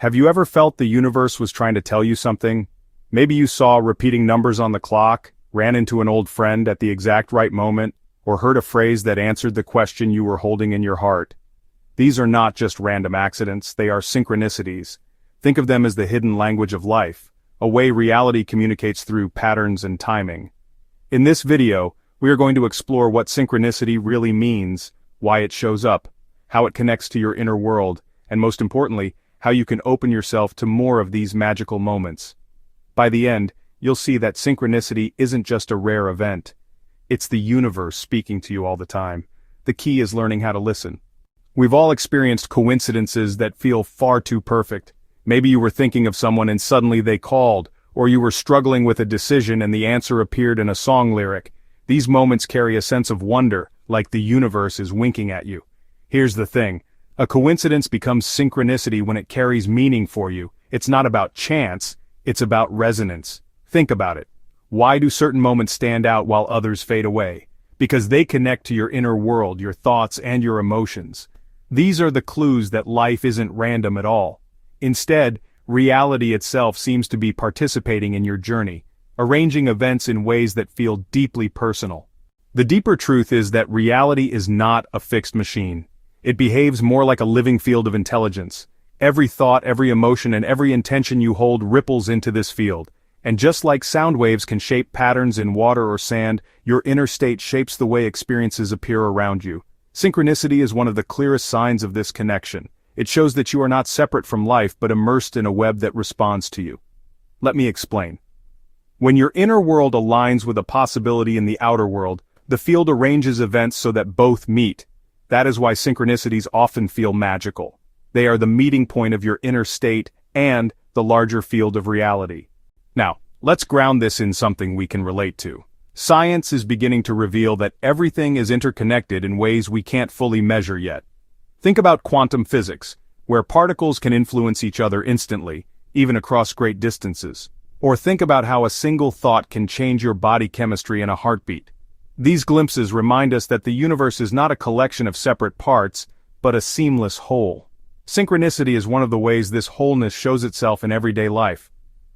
Have you ever felt the universe was trying to tell you something? Maybe you saw repeating numbers on the clock, ran into an old friend at the exact right moment, or heard a phrase that answered the question you were holding in your heart. These are not just random accidents, they are synchronicities. Think of them as the hidden language of life, a way reality communicates through patterns and timing. In this video, we are going to explore what synchronicity really means, why it shows up, how it connects to your inner world, and most importantly, how you can open yourself to more of these magical moments. By the end, you'll see that synchronicity isn't just a rare event. It's the universe speaking to you all the time. The key is learning how to listen. We've all experienced coincidences that feel far too perfect. Maybe you were thinking of someone and suddenly they called, or you were struggling with a decision and the answer appeared in a song lyric. These moments carry a sense of wonder, like the universe is winking at you. Here's the thing. A coincidence becomes synchronicity when it carries meaning for you. It's not about chance, it's about resonance. Think about it. Why do certain moments stand out while others fade away? Because they connect to your inner world, your thoughts, and your emotions. These are the clues that life isn't random at all. Instead, reality itself seems to be participating in your journey, arranging events in ways that feel deeply personal. The deeper truth is that reality is not a fixed machine. It behaves more like a living field of intelligence. Every thought, every emotion, and every intention you hold ripples into this field. And just like sound waves can shape patterns in water or sand, your inner state shapes the way experiences appear around you. Synchronicity is one of the clearest signs of this connection. It shows that you are not separate from life but immersed in a web that responds to you. Let me explain. When your inner world aligns with a possibility in the outer world, the field arranges events so that both meet. That is why synchronicities often feel magical. They are the meeting point of your inner state and the larger field of reality. Now, let's ground this in something we can relate to. Science is beginning to reveal that everything is interconnected in ways we can't fully measure yet. Think about quantum physics, where particles can influence each other instantly, even across great distances. Or think about how a single thought can change your body chemistry in a heartbeat. These glimpses remind us that the universe is not a collection of separate parts, but a seamless whole. Synchronicity is one of the ways this wholeness shows itself in everyday life.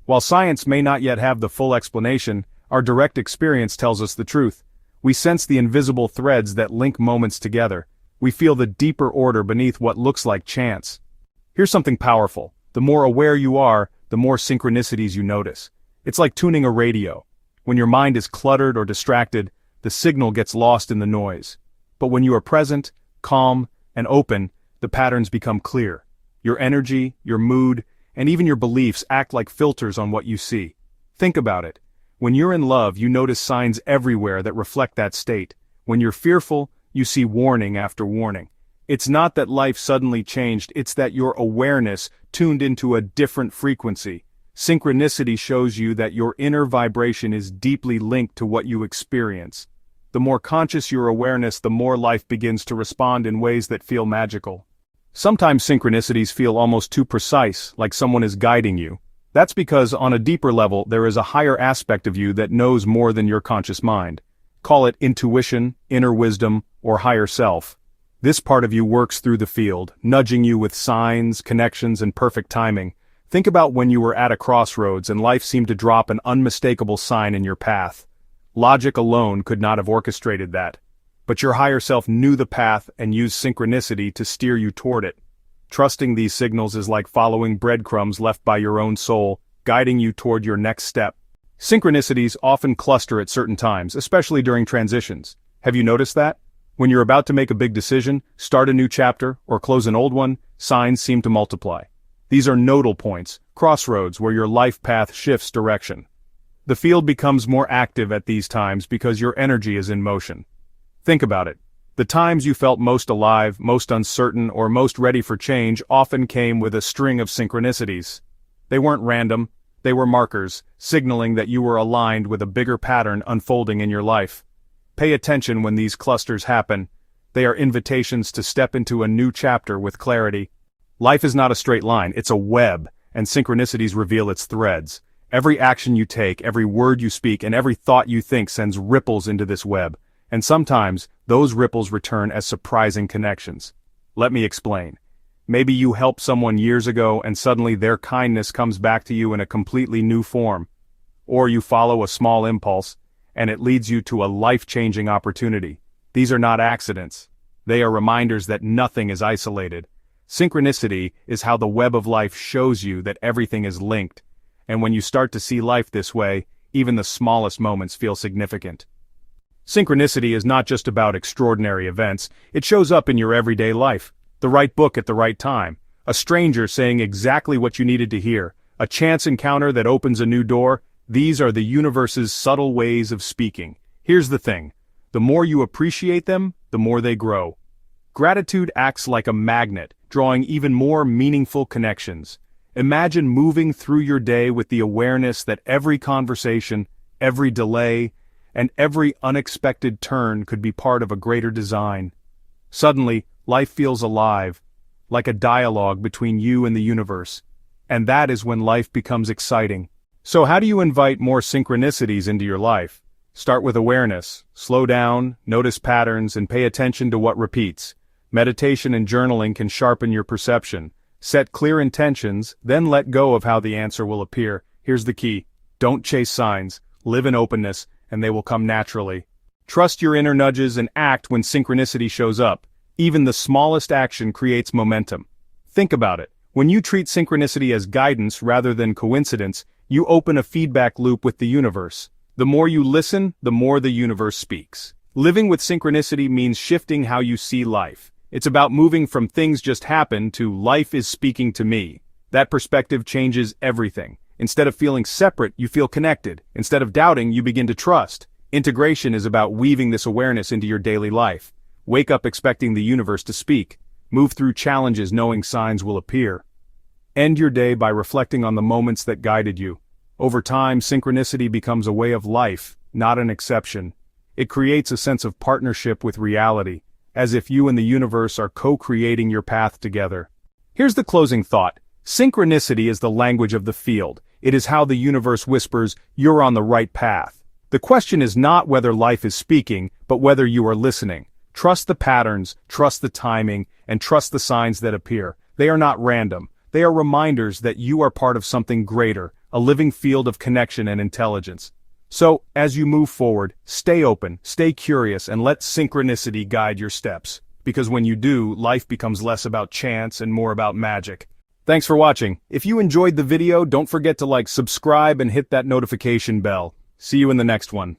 While science may not yet have the full explanation, our direct experience tells us the truth. We sense the invisible threads that link moments together. We feel the deeper order beneath what looks like chance. Here's something powerful. The more aware you are, the more synchronicities you notice. It's like tuning a radio. When your mind is cluttered or distracted, the signal gets lost in the noise. But when you are present, calm, and open, the patterns become clear. Your energy, your mood, and even your beliefs act like filters on what you see. Think about it. When you're in love, you notice signs everywhere that reflect that state. When you're fearful, you see warning after warning. It's not that life suddenly changed, it's that your awareness tuned into a different frequency. Synchronicity shows you that your inner vibration is deeply linked to what you experience. The more conscious your awareness, the more life begins to respond in ways that feel magical. Sometimes synchronicities feel almost too precise, like someone is guiding you. That's because on a deeper level there is a higher aspect of you that knows more than your conscious mind. Call it intuition, inner wisdom, or higher self. This part of you works through the field, nudging you with signs, connections, and perfect timing. Think about when you were at a crossroads and life seemed to drop an unmistakable sign in your path. Logic alone could not have orchestrated that. But your higher self knew the path and used synchronicity to steer you toward it. Trusting these signals is like following breadcrumbs left by your own soul, guiding you toward your next step. Synchronicities often cluster at certain times, especially during transitions. Have you noticed that? When you're about to make a big decision, start a new chapter, or close an old one, signs seem to multiply. These are nodal points, crossroads where your life path shifts direction. The field becomes more active at these times because your energy is in motion. Think about it. The times you felt most alive, most uncertain, or most ready for change often came with a string of synchronicities. They weren't random, they were markers, signaling that you were aligned with a bigger pattern unfolding in your life. Pay attention when these clusters happen. They are invitations to step into a new chapter with clarity. Life is not a straight line, it's a web, and synchronicities reveal its threads. Every action you take, every word you speak, and every thought you think sends ripples into this web. And sometimes, those ripples return as surprising connections. Let me explain. Maybe you helped someone years ago and suddenly their kindness comes back to you in a completely new form. Or you follow a small impulse, and it leads you to a life-changing opportunity. These are not accidents. They are reminders that nothing is isolated. Synchronicity is how the web of life shows you that everything is linked. And when you start to see life this way, even the smallest moments feel significant. Synchronicity is not just about extraordinary events, it shows up in your everyday life. The right book at the right time, a stranger saying exactly what you needed to hear, a chance encounter that opens a new door. These are the universe's subtle ways of speaking. Here's the thing. The more you appreciate them, the more they grow. Gratitude acts like a magnet, drawing even more meaningful connections. Imagine moving through your day with the awareness that every conversation, every delay, and every unexpected turn could be part of a greater design. Suddenly, life feels alive, like a dialogue between you and the universe. And that is when life becomes exciting. So how do you invite more synchronicities into your life? Start with awareness. Slow down, notice patterns, and pay attention to what repeats. Meditation and journaling can sharpen your perception. Set clear intentions, then let go of how the answer will appear. Here's the key. Don't chase signs. Live in openness, and they will come naturally. Trust your inner nudges and act when synchronicity shows up. Even the smallest action creates momentum. Think about it. When you treat synchronicity as guidance rather than coincidence, you open a feedback loop with the universe. The more you listen, the more the universe speaks. Living with synchronicity means shifting how you see life. It's about moving from things just happen to life is speaking to me. That perspective changes everything. Instead of feeling separate, you feel connected. Instead of doubting, you begin to trust. Integration is about weaving this awareness into your daily life. Wake up expecting the universe to speak. Move through challenges knowing signs will appear. End your day by reflecting on the moments that guided you. Over time, synchronicity becomes a way of life, not an exception. It creates a sense of partnership with reality, as if you and the universe are co-creating your path together. Here's the closing thought. Synchronicity is the language of the field. It is how the universe whispers, "You're on the right path." The question is not whether life is speaking, but whether you are listening. Trust the patterns, trust the timing, and trust the signs that appear. They are not random. They are reminders that you are part of something greater, a living field of connection and intelligence. So, as you move forward, stay open, stay curious, and let synchronicity guide your steps. Because when you do, life becomes less about chance and more about magic. Thanks for watching. If you enjoyed the video, don't forget to subscribe and hit that notification bell. See you in the next one.